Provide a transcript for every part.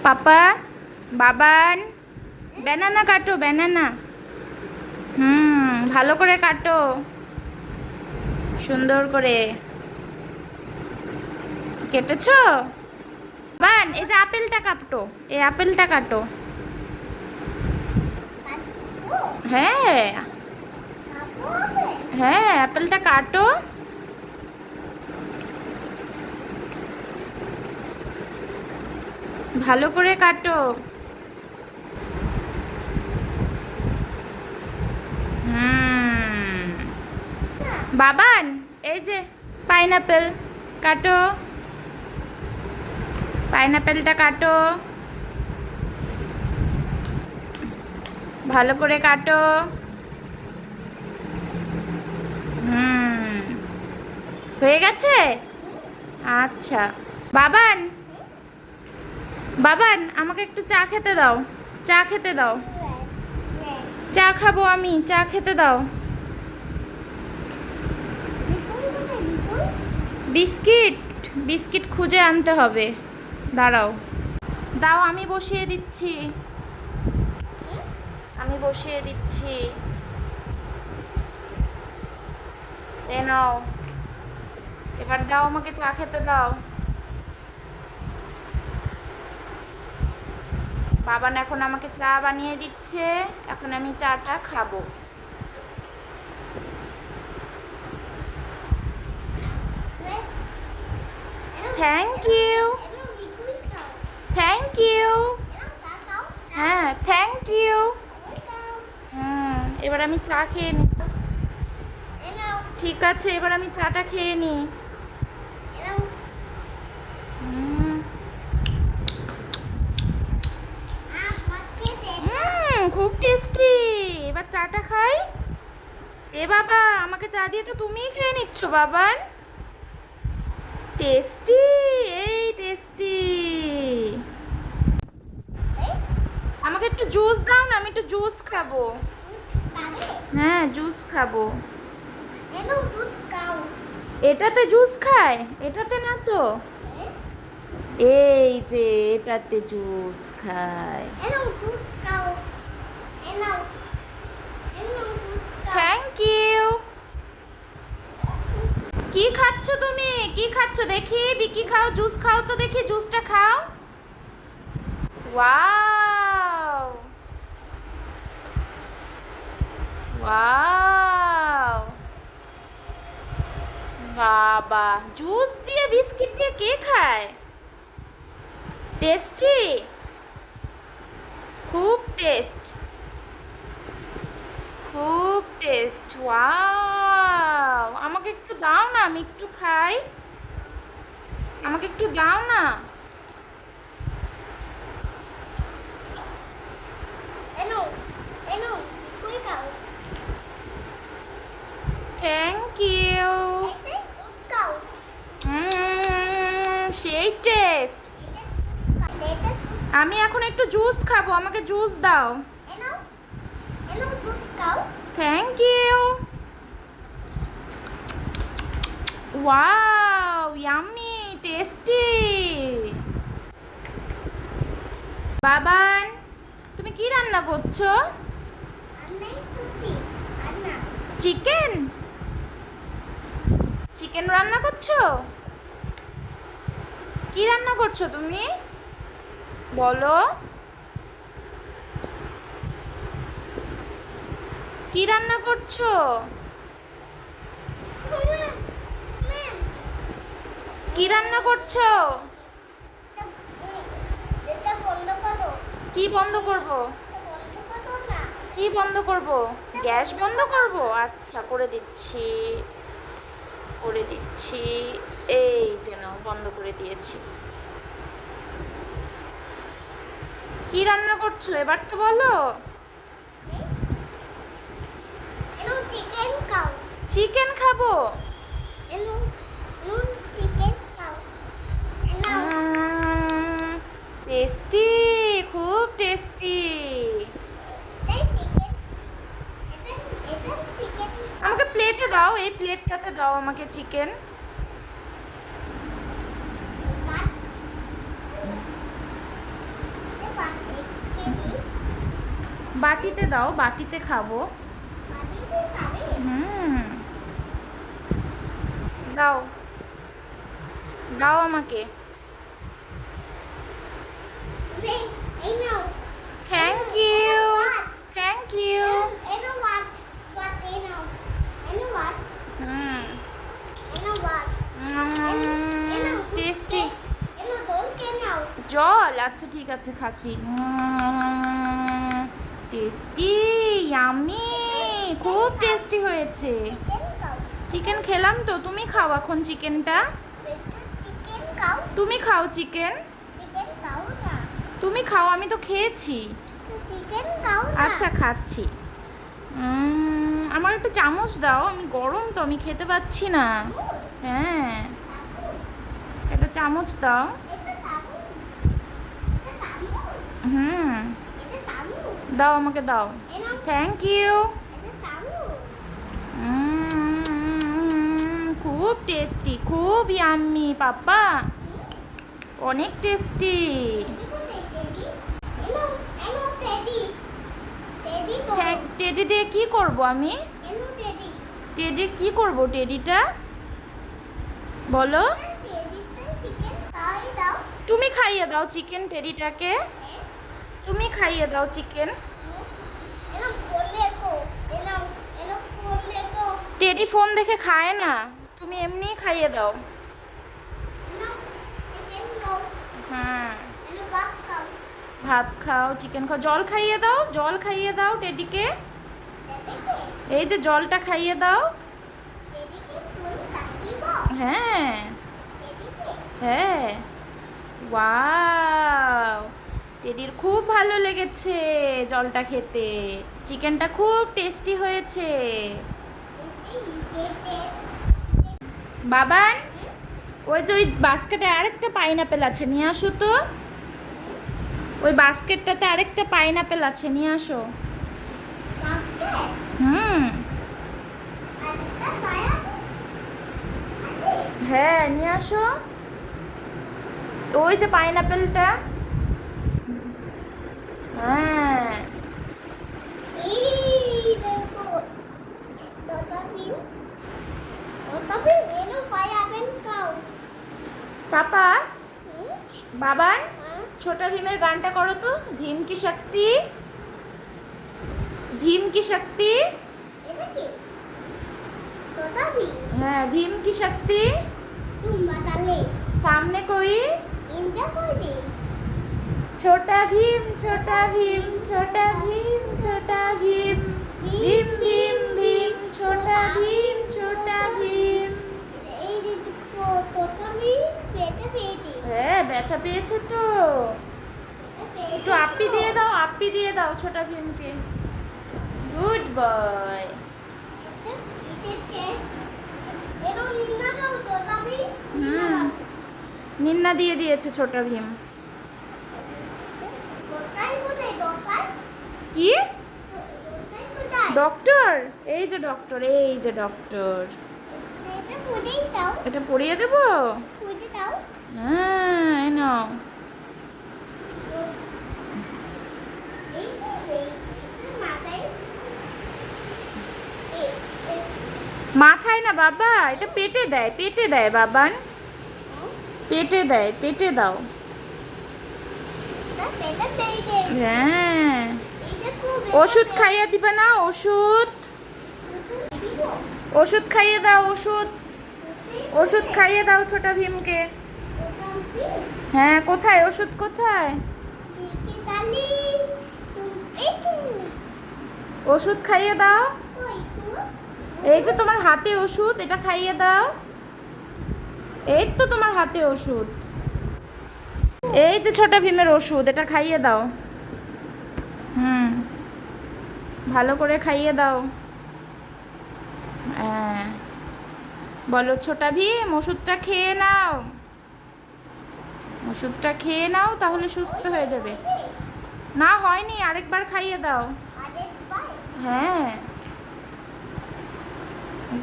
পাপা, Baban, banana কাটো, banana. ভালো করে কাটো, সুন্দর করে কেটেছো। বান, এই যে আপেলটা কাটো, এই আপেলটা কাটো। হ্যাঁ হ্যাঁ, আপেলটা কাটো। ভালো করে কাটো। বাবান, এই যে পাইনাপেল কাটো, পাইনাপেলটা কাটো, ভালো করে কাটো। হয়ে গেছে। আচ্ছা বাবান, বাবান আমাকে একটু চা খেতে দাও, চা খেতে দাও। চা খাবো আমি, চা খেতে দাও। বিস্কিট, বিস্কিট খুঁজে আনতে হবে, দাঁড়াও। দাও, আমি বসিয়ে দিচ্ছি, আমি বসিয়ে দিচ্ছি। এ নাও, এবার দাও আমাকে চা খেতে দাও। বাবান এখন আমাকে চা বানিয়ে দিচ্ছে, এখন আমি চাটা খাবো। Thank you, thank you. হ্যাঁ, থ্যাংক ইউ। এবার আমি চা খেয়ে নিই। ঠিক আছে, এবার আমি চাটা খেয়ে নিই। খুব টেস্টি। এবার চাটা খাই। এ বাবা, আমাকে চা দিয়ে তো তুমিই খেয়ে নিচ্ছ বাবান। টেস্টি, এই টেস্টি। আমাকে একটু জুস দাও না, আমি একটু জুস খাবো। হ্যাঁ, জুস খাবো। এটাতে জুস খায়, এটাতে না তো। এই যে এটাতে জুস খায়। Thank you. কি খাচ্ছ তুমি, কি খাচ্ছ দেখি? বিকি খাও, জুস খাও তো দেখি, জুসটা খাও। ওয়াও, ওয়াও, বাবা, জুস দিয়ে বিস্কিট দিয়ে কে খায়? টেস্টি, খুব টেস্ট, খুব টেস্ট। ওয়াও, আমাকে একটু দাও না, আমি একটু খাই। আমাকে একটু দাও না। Thank you. সেই টেস্ট। আমি এখন একটু জুস খাবো, আমাকে জুস দাও। Thank you. Wow, yummy, tasty. Baban, তুমি কি রান্না করছো? চিকেন, চিকেন রান্না করছো? কি রান্না করছো তুমি? বলো, কি রান্না করছো? কি রান্না করছো? কি বন্ধ করব? কি বন্ধ করব? গ্যাস বন্ধ করব? আচ্ছা, করে দিচ্ছি, করে দিচ্ছি। এই যে নাও, বন্ধ করে দিয়েছি। কি রান্না করছো এবার তো বলো। চিকেন খাবো। টেস্টি, খুব টেস্টি। আমাকে প্লেটে দাও, এই প্লেটটাতে দাও আমাকে চিকেন। বাটিতে দাও, বাটিতে খাবো। হুম, দাও দাও আমাকে। Thank you, thank you. Tasty জল, আচ্ছা ঠিক আছে খাচ্ছি। টেস্টি, ইয়ামি, খুব টেস্টি হয়েছে। চিকেন খেলাম তো, তুমি খাও এখন চিকেনটা। তুমি খাও চিকেন, তুমি খাও, আমি তো খেয়েছি। আচ্ছা খাচ্ছি। আমার একটা চামচ দাও, আমি গরম তো, আমি খেতে পাচ্ছি না। হ্যাঁ, একটা চামচ দাও। হুম, দাও আমাকে দাও। Thank you. খুব টেস্টি, খুব ইয়াম্মি পাপা, অনেক টেস্টি। টেডি দিয়ে কি করব আমি? টেডি কি করব? টেডিটা বলো। তুমি খাইয়ে দাও চিকেন টেডিটাকে, তুমি খাইয়ে দাও চিকেন। টেডি ফোন দেখে খায় না, তুমি এমনিই খাইয়ে দাও। হ্যাঁ, ভাত খাও, চিকেন খাও, জল খাইয়ে দাও, জল খাইয়ে দাও টেডিকে। এই যে জলটা খাইয়ে দাও। হ্যাঁ হ্যাঁ, ওয়াও, টেডির খুব ভালো লেগেছে জলটা খেতে, চিকেনটা খুব টেস্টি হয়েছে। বাবান, ওই যে ওই বাস্কেটে আরেকটা পাইনাপেল আছে, নিয়ে আসো তো। ওই বাস্কেটটাতে আরেকটা পাইনাপেল আছে, নিয়ে আসো। হুম, হ্যাঁ নিয়ে আসো। ওই যে পাইনাপেলটা। হ্যাঁ, পাপা, বাবান, ছোটা ভীমের গানটা করো তো। ভীম কি শক্তি, ভীম কি শক্তি। হ্যাঁ, ভীম কি শক্তি। सामने कोई छोटा भीम, छोटा भीम, छोटा भीम, छोटा भीम, भीम भीम भीम, छोटा भीम, छोटा भीम। হ্যাঁ, ব্যথা পেয়েছে তো, একটু আপ্পি দিয়ে দাও, আপ্পি দিয়ে দাও ছোটা ভীমকে। Good boy. নিন্না দিয়ে দিয়েছে ছোটা ভীম। কি ডক্টর? এই যে ডক্টর, এই যে ডক্টর। এটা পরিয়ে দেবো? হ্যাঁ, এই নাও। মাথায় না বাবা, এটা পেটে দেয়, পেটে দেয় বাবান, পেটে দেয়, পেটে দাও। হ্যাঁ, ওষুধ খাইয়ে দিবে না? ওষুধ, ওষুধ খাইয়ে দাও, ওষুধ, ওষুধ খাইয়ে দাও ছোটা ভীমকে। হ্যাঁ, কোথায় ওষুধ, কোথায় ওষুধ? খাইয়ে দাও। এই যে তোমার হাতে ওষুধ, এটা খাইয়ে দাও। এই তো তোমার হাতে ওষুধ, এই যে ছোটা ভীমের ওষুধ, এটা খাইয়ে দাও। হুম, ভালো করে খাইয়ে দাও। হ্যাঁ, বলো ছোটা ভীম ওষুধটা খেয়ে নাও, ওষুধটা খেয়ে নাও, তাহলে সুস্থ হয়ে যাবে। না হয়নি, আরেকবার খাইয়ে দাও। হ্যাঁ,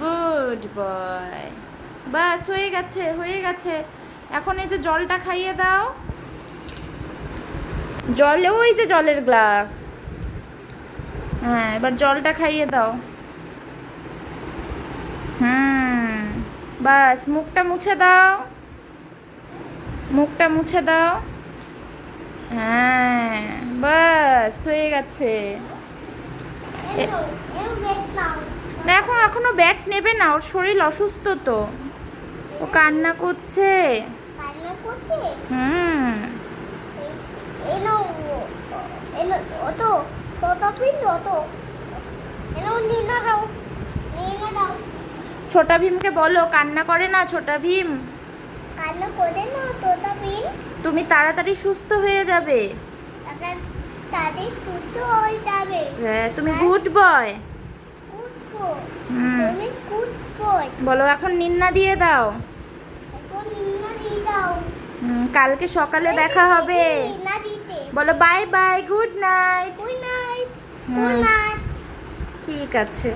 গুড বয়। বাস হয়ে গেছে, হয়ে গেছে। এখন এই যে জলটা খাইয়ে দাও। জলে, ওই যে জলের গ্লাস, হ্যাঁ, এবার জলটা খাইয়ে দাও। বাস, মুখটা মুছে দাও, মুখটা মুছে দাও। হ্যাঁ, বাস হয়ে গেছে। না, এখনো ব্যাট নেবে না, ওর শরীর অসুস্থ তো, ও কান্না করছে। হুম। ছোটা ভীমকে বলো, কান্না করে না ছোটা ভীম। তুমি তাড়াতাড়ি সুস্থ হয়ে যাবে। হ্যাঁ, তুমি গুড বয়। বলো এখন নিন্না দিয়ে দাও। কালকে সকালে দেখা হবে। বলো বাই বাই, গুড নাইট। ঠিক আছে।